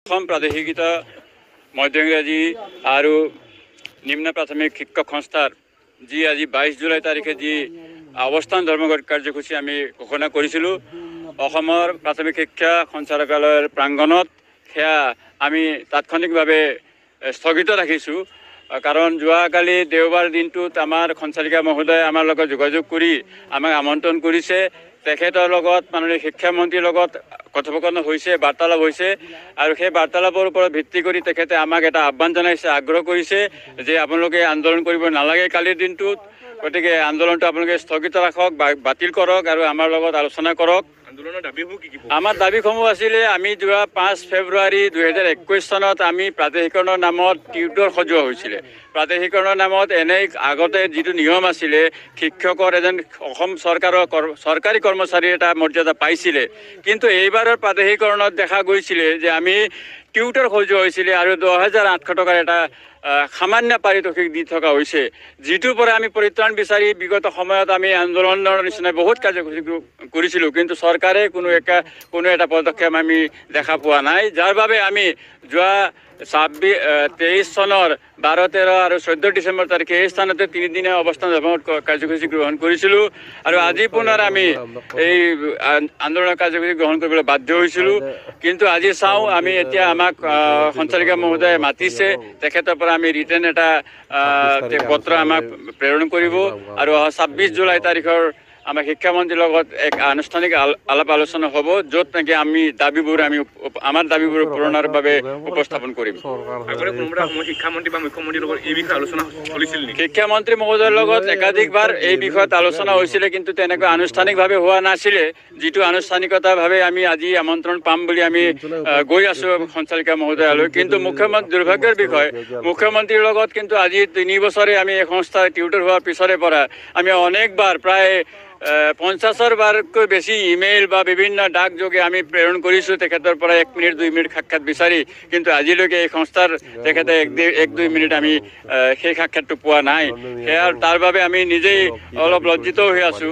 অসম প্ৰাদেশিকতা মধ্য ইংৰাজী আৰু নিম্ন প্ৰাথমিক শিক্ষক সংস্থাৰ যি আজি 22 জুলাই তাৰিখে যি অৱস্থান ধৰ্মঘট কাৰ্যসূচী আমি ঘোষণা কৰিছিলোঁ অসমৰ প্ৰাথমিক শিক্ষা সঞ্চালকালয়ৰ প্ৰাংগণত, সেয়া আমি তাৎক্ষণিকভাৱে স্থগিত ৰাখিছোঁ। কাৰণ যোৱাকালি দেওবাৰ দিনটোত আমাৰ সঞ্চালিকা মহোদয়ে আমাৰ লগত যোগাযোগ কৰি আমাক আমন্ত্ৰণ কৰিছে। তেখেতৰ লগত মাননীয় শিক্ষামন্ত্ৰীৰ লগত কথোপকথন হৈছে, বাৰ্তালাপ হৈছে, আৰু সেই বাৰ্তালাপৰ ওপৰত ভিত্তি কৰি তেখেতে আমাক এটা আহ্বান জনাইছে, আগ্ৰহ কৰিছে যে আপোনালোকে আন্দোলন কৰিব নালাগে কালিৰ দিনটোত, গতিকে আন্দোলনটো আপোনালোকে স্থগিত ৰাখক বা বাতিল কৰক আৰু আমাৰ লগত আলোচনা কৰক। আমাৰ দাবীসমূহ আছিলে, আমি যোৱা 5 ফেব্ৰুৱাৰী 2021 চনত আমি প্ৰাদেশিকৰণৰ নামত টিউটৰ সজোৱা হৈছিলে। প্ৰাদেশিকৰণৰ নামত এনেই আগতে যিটো নিয়ম আছিলে, শিক্ষকৰ এজন অসম চৰকাৰৰ চৰকাৰী কৰ্মচাৰীৰ এটা মৰ্যাদা পাইছিলে, কিন্তু এইবাৰৰ প্ৰাদেশিকৰণত দেখা গৈছিলে যে আমি টিউটৰ সজোৱা হৈছিলে আৰু 10,800 টকাৰ এটা সামান্য পাৰিতোষিক দি থকা হৈছে, যিটোৰ পৰা আমি পৰিত্ৰাণ বিচাৰি বিগত সময়ত আমি আন্দোলনৰ নিচিনা বহুত কাৰ্যসূচী কৰিছিলোঁ, কিন্তু চৰকাৰে কোনো এটা পদক্ষেপ আমি দেখা পোৱা নাই, যাৰ বাবে আমি যোৱা 23 চনৰ 12, 13 আৰু 14 ডিচেম্বৰ তাৰিখে এই স্থানতে 3 দিনীয়া অৱস্থান ধৰ্মঘট কাৰ্যসূচী গ্ৰহণ কৰিছিলোঁ। আৰু আজি পুনৰ আমি এই আন্দোলনৰ কাৰ্যসূচী গ্ৰহণ কৰিবলৈ বাধ্য হৈছিলোঁ। কিন্তু আজি চাওঁ, আমি এতিয়া আমাক সঞ্চালিকা মহোদয়ে মাতিছে, তেখেতৰ পৰা আমি ৰিটেন এটা পত্ৰ আমাক প্ৰেৰণ কৰিব আৰু 26 জুলাই তাৰিখৰ আমাৰ শিক্ষামন্ত্ৰীৰ লগত এক আনুষ্ঠানিক আলাপ আলোচনা হ'ব, য'ত নেকি আমি আমাৰ দাবীবোৰ পূৰণৰ বাবে উপস্থাপন কৰিম। শিক্ষামন্ত্ৰী মহোদয়ৰ লগত একাধিকবাৰ এই বিষয়ত আলোচনা হৈছিলে, কিন্তু তেনেকৈ আনুষ্ঠানিকভাৱে হোৱা নাছিলে। যিটো আনুষ্ঠানিকতাভাৱে আমি আজি আমন্ত্ৰণ পাম বুলি আমি গৈ আছোঁ সঞ্চালিকা মহোদয়ালৈ, কিন্তু দুৰ্ভাগ্যৰ বিষয়, মুখ্যমন্ত্ৰীৰ লগত কিন্তু আজি 3 বছৰে আমি এই সংস্থা টিউটৰ হোৱাৰ পিছৰে পৰা আমি অনেকবাৰ প্ৰায় 50 বাৰকৈ বেছি ইমেইল বা বিভিন্ন ডাক যোগে আমি প্ৰেৰণ কৰিছোঁ তেখেতৰ পৰা 1 মিনিট 2 মিনিট সাক্ষাৎ বিচাৰি, কিন্তু আজিলৈকে এই সংস্থাৰ তেখেতে 1-2 মিনিট আমি সেই সাক্ষাৎটো পোৱা নাই। তাৰ বাবে আমি নিজেই অলপ লজ্জিত হৈ আছোঁ।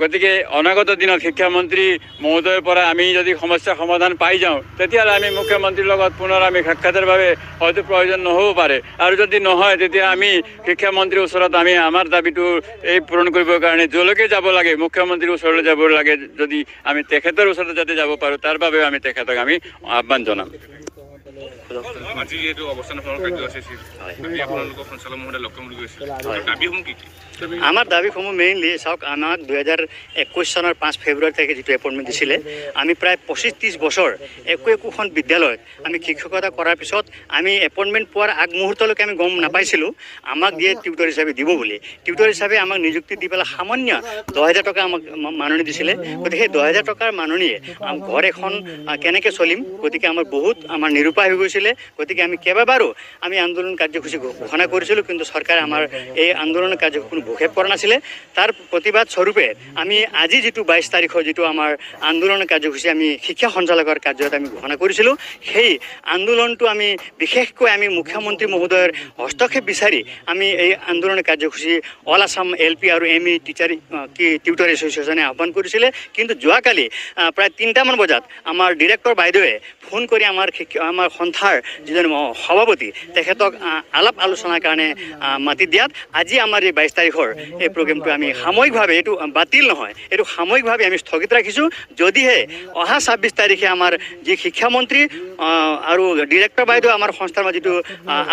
গতিকে অনাগত দিনত শিক্ষামন্ত্ৰী মহোদয়ৰ পৰা আমি যদি সমস্যাৰ সমাধান পাই যাওঁ, তেতিয়াহ'লে আমি মুখ্যমন্ত্ৰীৰ লগত পুনৰ আমি সাক্ষাতৰ বাবে হয়তো প্ৰয়োজন নহ'ব পাৰে, আৰু যদি নহয় তেতিয়া আমি শিক্ষামন্ত্ৰীৰ ওচৰত আমি আমাৰ দাবীটো এই পূৰণ কৰিবৰ কাৰণে যলৈকে যাব লাগে, মুখ্যমন্ত্ৰীৰ ওচৰলৈ যাব লাগে, যদি আমি তেখেতৰ ওচৰত যাতে যাব পাৰোঁ তাৰ বাবেও আমি তেখেতক আমি আহ্বান জনাম। আজি যিহেতু অৱস্থান কাৰ্যসূচী আপোনালোকৰ সঞ্চালক মহোদয়ে লগ কৰিম গৈছিল, দাবীসমূহ কি? আমাৰ দাবীসমূহ মেইনলি চাওক, আমাক 2021 চনৰ 5 ফেব্ৰুৱাৰী তাৰিখে যিটো এপইণ্টমেণ্ট দিছিলে, আমি প্ৰায় 25-30 বছৰ একোখন বিদ্যালয়ত আমি শিক্ষকতা কৰাৰ পিছত আমি এপইণ্টমেণ্ট পোৱাৰ আগমুহূৰ্তলৈকে আমি গম নাপাইছিলোঁ আমাক দিয়ে টিউটৰ হিচাপে দিব বুলি। টিউটৰ হিচাপে আমাক নিযুক্তি দি পেলাই সামান্য 10,000 টকা আমাক মাননি দিছিলে। গতিকে সেই 10,000 টকাৰ মাননিয়ে ঘৰ এখন কেনেকৈ চলিম, গতিকে বহুত নিৰুপায় হৈ গৈছিলে। গতিকে আমি কেইবাবাৰো আমি আন্দোলন কাৰ্যসূচী ঘোষণা কৰিছিলোঁ, কিন্তু চৰকাৰে আমাৰ এই আন্দোলনৰ কাৰ্যসূচী কোনো ভূক্ষেপ কৰা নাছিলে। তাৰ প্ৰতিবাদ স্বৰূপে আমি আজি যিটো 22 তাৰিখৰ যিটো আমাৰ আন্দোলনৰ কাৰ্যসূচী আমি শিক্ষা সঞ্চালকৰ কাৰ্যত আমি ঘোষণা কৰিছিলোঁ, সেই আন্দোলনটো আমি বিশেষকৈ আমি মুখ্যমন্ত্ৰী মহোদয়ৰ হস্তক্ষেপ বিচাৰি আমি এই আন্দোলনৰ কাৰ্যসূচী অল আছাম LP আৰু ME টিউটৰ এছ'চিয়েশ্যনে আহ্বান কৰিছিলে। কিন্তু যোৱাকালি প্ৰায় 3টামান বজাত আমাৰ ডিৰেক্টৰ বাইদেৱে ফোন কৰি আমাৰ সন্থাৰ যিজন সভাপতি তেখেতক আলাপ আলোচনাৰ কাৰণে মাতি দিয়াত আজি আমাৰ এই 22 তাৰিখৰ এই প্ৰগ্ৰেমটো আমি সাময়িকভাৱে, এইটো বাতিল নহয়, এইটো সাময়িকভাৱে আমি স্থগিত ৰাখিছোঁ। যদিহে অহা 26 তাৰিখে আমাৰ যি শিক্ষামন্ত্ৰী আৰু ডিৰেক্টৰ বাইদেউ আমাৰ সংস্থাৰ মাজত যিটো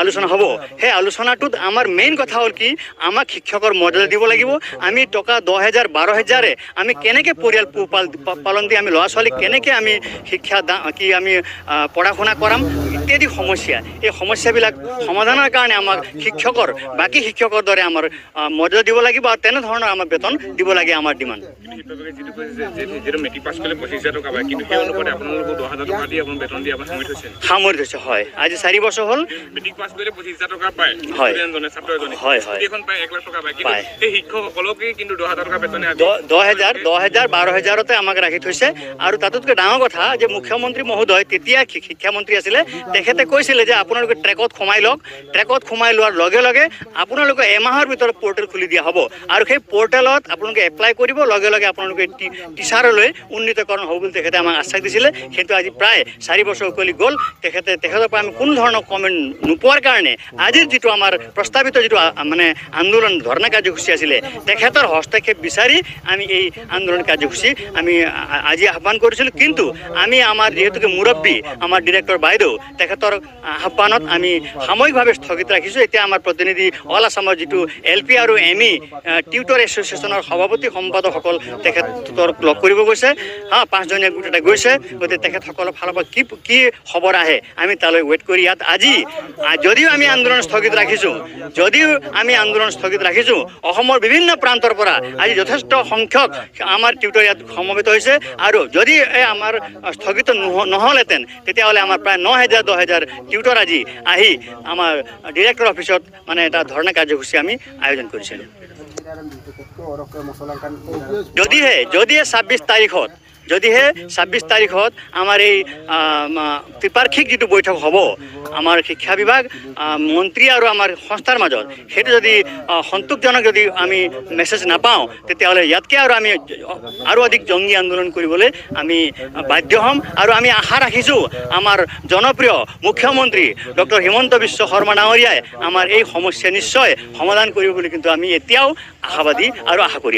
আলোচনা হ'ব, সেই আলোচনাটোত আমাৰ মেইন কথা হ'ল কি, আমাক শিক্ষকৰ মৰ্যাদা দিব লাগিব। আমি টকা 10,000 12,000 আমি কেনেকৈ পৰিয়াল পালন দি আমি ল'ৰা ছোৱালীক কেনেকৈ আমি শিক্ষা আমি পঢ়া শুনা কৰাম ইত্যাদি সমস্যা, এই সমস্যাবিলাক সমাধানৰ কাৰণে আমাক বাকী শিক্ষকৰ দৰে আমাৰ মৰ্যাদা দিব লাগিব আৰু তেনেধৰণৰ আমাৰ বেতন দিব লাগে, আমাৰ ডিমাণ্ড। সামৰি থৈছে, হয়। আজি 4 বছৰ হ'ল। হয় হয় হয়, 10,000 12,000 আমাক ৰাখি থৈছে। আৰু তাতোতকৈ ডাঙৰ কথা যে মুখ্যমন্ত্ৰী মহোদয় তেতিয়া শিক্ষামন্ত্ৰী আছিলে, কৰিছিলে তেখেতে কৈছিলে যে আপোনালোকে ট্ৰেকত সোমাই লওক ট্ৰেকত সোমাই লোৱাৰ লগে লগে আপোনালোকে এমাহৰ ভিতৰত পৰ্টেল খুলি দিয়া হ'ব আৰু সেই পৰ্টেলত আপোনালোকে এপ্লাই কৰিব লগে লগে আপোনালোকে টিচাৰলৈ উন্নীতকৰণ হ'ব বুলি তেখেতে আমাক আশ্বাস দিছিলে কিন্তু আজি প্ৰায় 4 বছৰ উকলি গ'ল তেখেতৰ পৰা আমি কোনো ধৰণৰ কমেণ্ট নোপোৱাৰ কাৰণে আজিৰ যিটো আমাৰ প্ৰস্তাৱিত যিটো মানে আন্দোলন ধৰ্ণা কাৰ্যসূচী আছিলে তেখেতৰ হস্তক্ষেপ বিচাৰি আমি এই আন্দোলন কাৰ্যসূচী আমি আজি আহ্বান কৰিছিলোঁ কিন্তু আমি আমাৰ যিহেতুকে মুৰব্বী আমাৰ ডিৰেক্টৰ বাইদেউ তেখেতৰ আহ্বানত আমি সাময়িকভাৱে স্থগিত ৰাখিছোঁ এতিয়া আমাৰ প্ৰতিনিধি অল আছামৰ যিটো LP আৰু ME টিউটৰ এছ'চিয়েশ্যনৰ সভাপতি সম্পাদকসকল তেখেতক লগ কৰিব গৈছে 5জনীয়া গোট এটা গৈছে গতিকে তেখেতসকলৰ ফালৰ পৰা কি খবৰ আহে আমি তালৈ ৱেইট কৰি ইয়াত আজি যদিও আমি আন্দোলন স্থগিত ৰাখিছোঁ অসমৰ বিভিন্ন প্ৰান্তৰ পৰা আজি যথেষ্ট সংখ্যক আমাৰ টিউটৰ ইয়াত সমবেত হৈছে আৰু যদি আমাৰ স্থগিত নহ'লহেঁতেন তেতিয়াহ'লে আমাৰ প্ৰায় 9,000-10,000 টিউটৰ আজি আহি আমাৰ ডিৰেক্টৰ অফিচত মানে এটা ধৰ্ণা কাৰ্যসূচী আমি আয়োজন কৰিছিলোঁ যদিহে 26 তাৰিখত আমাৰ এই ত্ৰিপাক্ষিক যিটো বৈঠক হ'ব আমাৰ শিক্ষা বিভাগ মন্ত্ৰী আৰু আমাৰ সংস্থাৰ মাজত সেইটো যদি সন্তোষজনক যদি আমি মেছেজ নাপাওঁ তেতিয়াহ'লে ইয়াতকৈ আৰু আমি আৰু অধিক জংগী আন্দোলন কৰিবলৈ আমি বাধ্য হ'ম আৰু আমি আশা ৰাখিছোঁ আমাৰ জনপ্ৰিয় মুখ্যমন্ত্ৰী ডক্টৰ হিমন্ত বিশ্ব শৰ্মা ডাঙৰীয়াই আমাৰ এই সমস্যা নিশ্চয় সমাধান কৰিব বুলি কিন্তু আমি এতিয়াও আশাবাদী আৰু আশা কৰি আছোঁ